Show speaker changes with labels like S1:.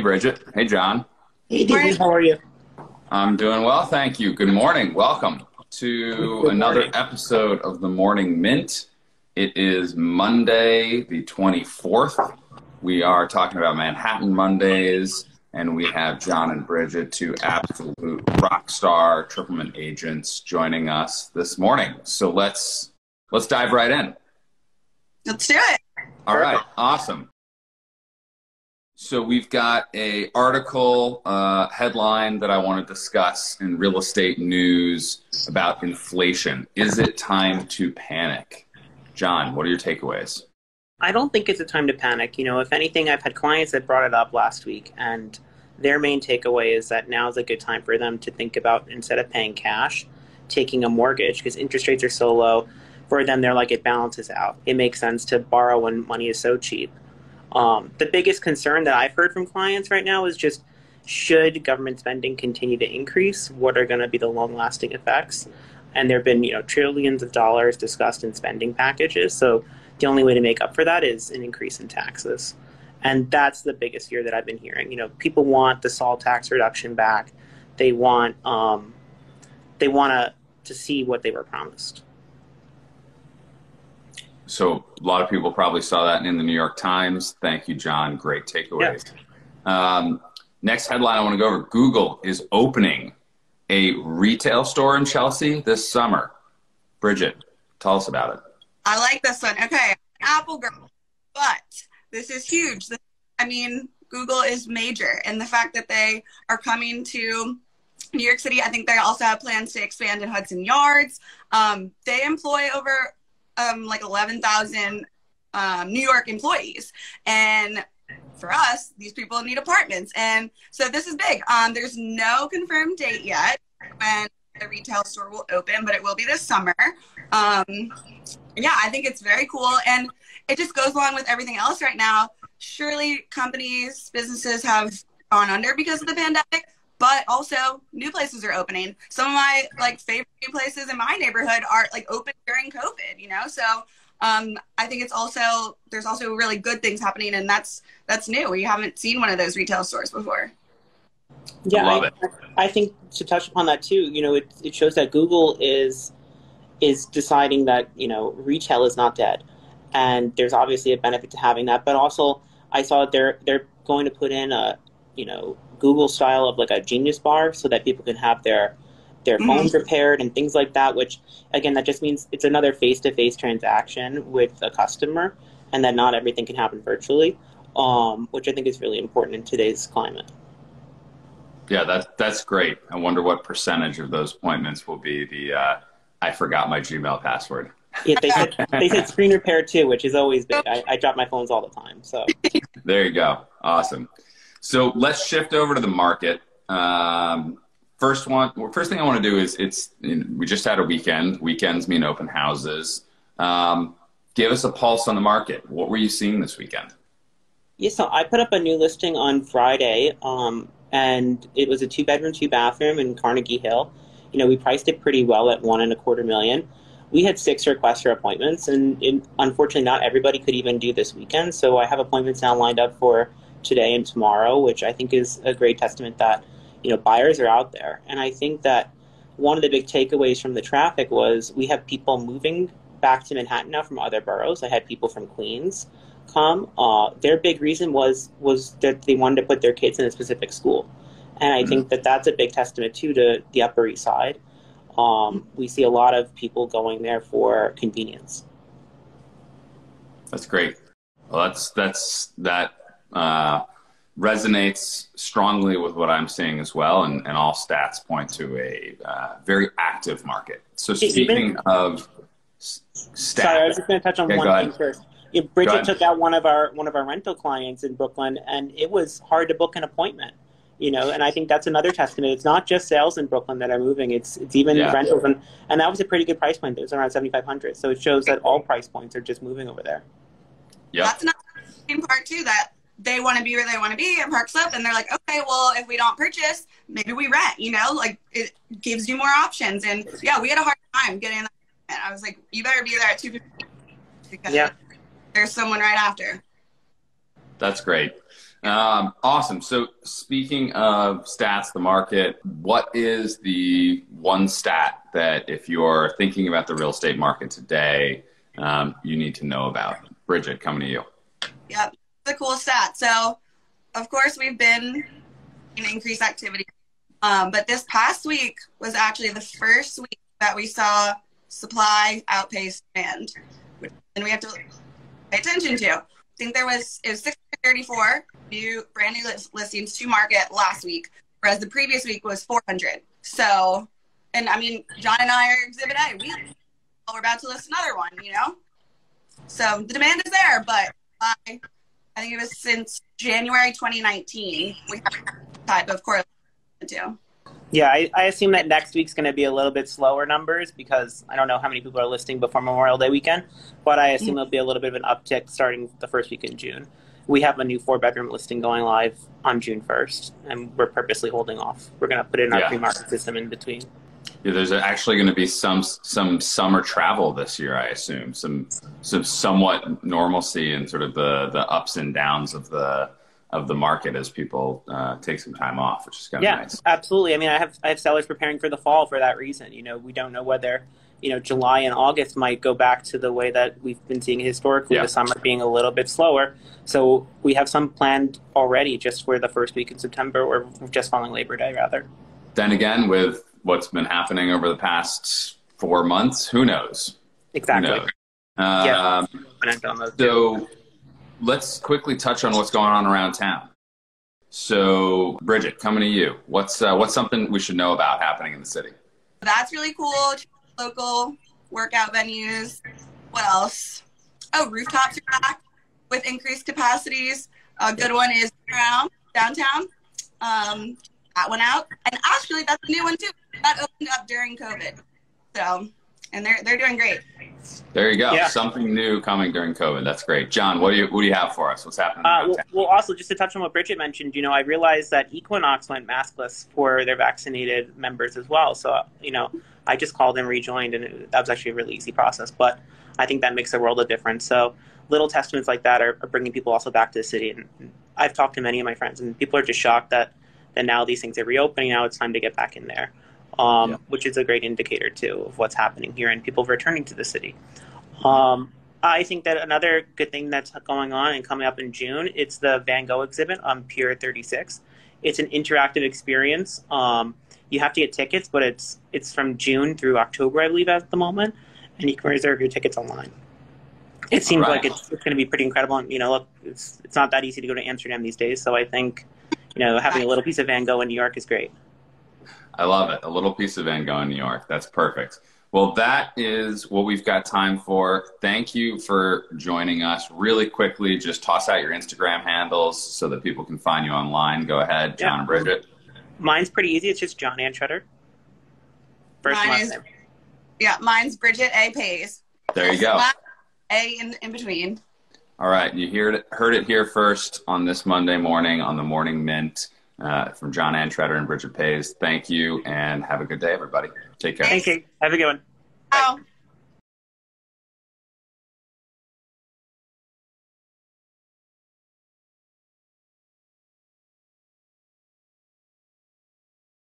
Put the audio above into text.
S1: Bridget. Hey, John.
S2: Hey, David, how are you?
S1: I'm doing well, thank you. Good morning. Welcome to another episode of the Morning Mint. It is Monday, the 24th. We are talking about Manhattan Mondays, and we have John and Bridget, two absolute rock star Triplement agents, joining us this morning. So let's dive right in.
S3: Let's do it.
S1: All right, awesome. So we've got a article headline that I want to discuss in Real Estate News about inflation. Is it time to panic? John, what are your takeaways?
S2: I don't think it's a time to panic. You know, if anything, I've had clients that brought it up last week, and their main takeaway is that now is a good time for them to think about, instead of paying cash, taking a mortgage, because interest rates are so low. For them, they're like, it balances out. It makes sense to borrow when money is so cheap. The biggest concern that I've heard from clients right now is just, should government spending continue to increase? What are going to be the long-lasting effects? And there have been, trillions of dollars discussed in spending packages. So the only way to make up for that is an increase in taxes. And that's the biggest fear that I've been hearing. People want the SALT tax reduction back. They want to see what they were promised.
S1: So a lot of people probably saw that in the New York Times. Thank you, John. Great takeaways. Yeah. Next headline I want to go over. Google is opening a retail store in Chelsea this summer. Bridget, tell us about it.
S3: I like this one. Okay, Apple girl, but this is huge. Google is major, and the fact that they are coming to New York City, I think they also have plans to expand in Hudson Yards. They employ over 11,000 New York employees. And for us, these people need apartments. And so this is big. There's no confirmed date yet when the retail store will open, but it will be this summer. Yeah, I think it's very cool. And it just goes along with everything else right now. Surely companies, businesses have gone under because of the pandemic, but also new places are opening. Some of my favorite new places in my neighborhood are open during COVID, So I think there's also really good things happening, and that's new. We haven't seen one of those retail stores before.
S2: Yeah, I think to touch upon that too, it shows that Google is deciding that, retail is not dead. And there's obviously a benefit to having that, but also I saw they're going to put in a, Google style of a Genius bar so that people can have their phones repaired and things like that, which again, that just means it's another face-to-face transaction with a customer, and that not everything can happen virtually, which I think is really important in today's climate.
S1: Yeah, that's great. I wonder what percentage of those appointments will be the I forgot my Gmail password.
S2: Yeah, they said screen repair too, which is always big. I drop my phones all the time. So
S1: there you go. Awesome. So let's shift over to the market. First thing I want to do is we just had a weekend. Weekends mean open houses. Give us a pulse on the market. What were you seeing this weekend?
S2: Yeah, so I put up a new listing on Friday, and it was a 2-bedroom, 2-bathroom in Carnegie Hill. We priced it pretty well at $1.25 million. We had 6 requests for appointments, and unfortunately not everybody could even do this weekend. So I have appointments now lined up for today and tomorrow, which I think is a great testament that, buyers are out there. And I think that one of the big takeaways from the traffic was we have people moving back to Manhattan now from other boroughs. I had people from Queens come. Their big reason was that they wanted to put their kids in a specific school. And I think that that's a big testament too to the Upper East Side. We see a lot of people going there for convenience.
S1: That's great. Well, that resonates strongly with what I'm seeing as well, and all stats point to a very active market. So speaking of stats,
S2: sorry, I was just going to touch on one thing first. Bridget took out one of our rental clients in Brooklyn, and it was hard to book an appointment. And I think that's another testament. It's not just sales in Brooklyn that are moving. It's even rentals. And that was a pretty good price point. It was around $7,500. So it shows that all price points are just moving over there.
S1: Yeah.
S3: That's another part too, that they want to be where they want to be and park slip. And they're like, okay, well, if we don't purchase, maybe we rent, it gives you more options. And yeah, we had a hard time getting that. And I was like, you better be there at 2:15 because there's someone right after.
S1: That's great. Awesome. So speaking of stats, the market, what is the one stat that if you're thinking about the real estate market today, you need to know about? Bridget, coming to you.
S3: Yep, the cool stat. So, of course, we've been in increased activity, but this past week was actually the first week that we saw supply outpace demand, and we have to pay attention to. I think it was 634 brand new listings to market last week, whereas the previous week was 400. So, and I mean, John and I are Exhibit A. We're about to list another one, you know? So the demand is there, but I think it was since January 2019 we have a type of correlation to.
S2: Yeah, I assume that next week's going to be a little bit slower numbers because I don't know how many people are listing before Memorial Day weekend, but I assume there'll be a little bit of an uptick starting the first week in June. We have a new 4-bedroom listing going live on June 1st, and we're purposely holding off. We're going to put it in our pre-market system in between.
S1: Yeah, there's actually going to be some summer travel this year, I assume. Some somewhat normalcy and sort of the ups and downs of the market as people take some time off, which is kind of nice.
S2: Yeah, absolutely. I mean, I have sellers preparing for the fall for that reason. You know, we don't know whether, you know, July and August might go back to the way that we've been seeing historically, the summer being a little bit slower. So we have some planned already just for the first week in September, or just following Labor Day, rather.
S1: Then again, with what's been happening over the past 4 months, who knows?
S2: Exactly.
S1: Who knows? So let's quickly touch on what's going on around town. So, Bridget, coming to you. What's something we should know about happening in the city?
S3: That's really cool. Local workout venues. What else? Oh, rooftops are back with increased capacities. A good one is downtown. That went out, and actually that's a new one too. That opened up during COVID. So, and they're doing great.
S1: There you go. Yeah. Something new coming during COVID. That's great. John, what do you have for us? What's happening?
S2: Well, also just to touch on what Bridget mentioned, you know, I realized that Equinox went maskless for their vaccinated members as well. So, you know, I just called and rejoined, and that was actually a really easy process. But I think that makes a world of difference. So little testaments like that are bringing people also back to the city. And I've talked to many of my friends, and people are just shocked that now these things are reopening. Now it's time to get back in there, which is a great indicator, too, of what's happening here and people returning to the city. I think that another good thing that's going on and coming up in June, it's the Van Gogh exhibit on Pier 36. It's an interactive experience. You have to get tickets, but it's from June through October, I believe, at the moment, and you can reserve your tickets online. It seems like it's going to be pretty incredible. And, you know, look, it's not that easy to go to Amsterdam these days, so I think, you know, having a little piece of Van Gogh in New York is great.
S1: I love it. A little piece of Van Gogh in New York. That's perfect. Well, that is what we've got time for. Thank you for joining us. Really quickly, just toss out your Instagram handles so that people can find you online. Go ahead, John and Bridget.
S2: Mine's pretty easy. It's just John Antretter. First and last name.
S3: Yeah, mine's Brigitte Pays.
S1: There you go.
S3: A in between.
S1: All right, you heard it here first on this Monday morning on the Morning Mint from John Antretter and Brigitte Pays. Thank you, and have a good day, everybody. Take care.
S2: Thank you. Have a good one.
S3: Bye.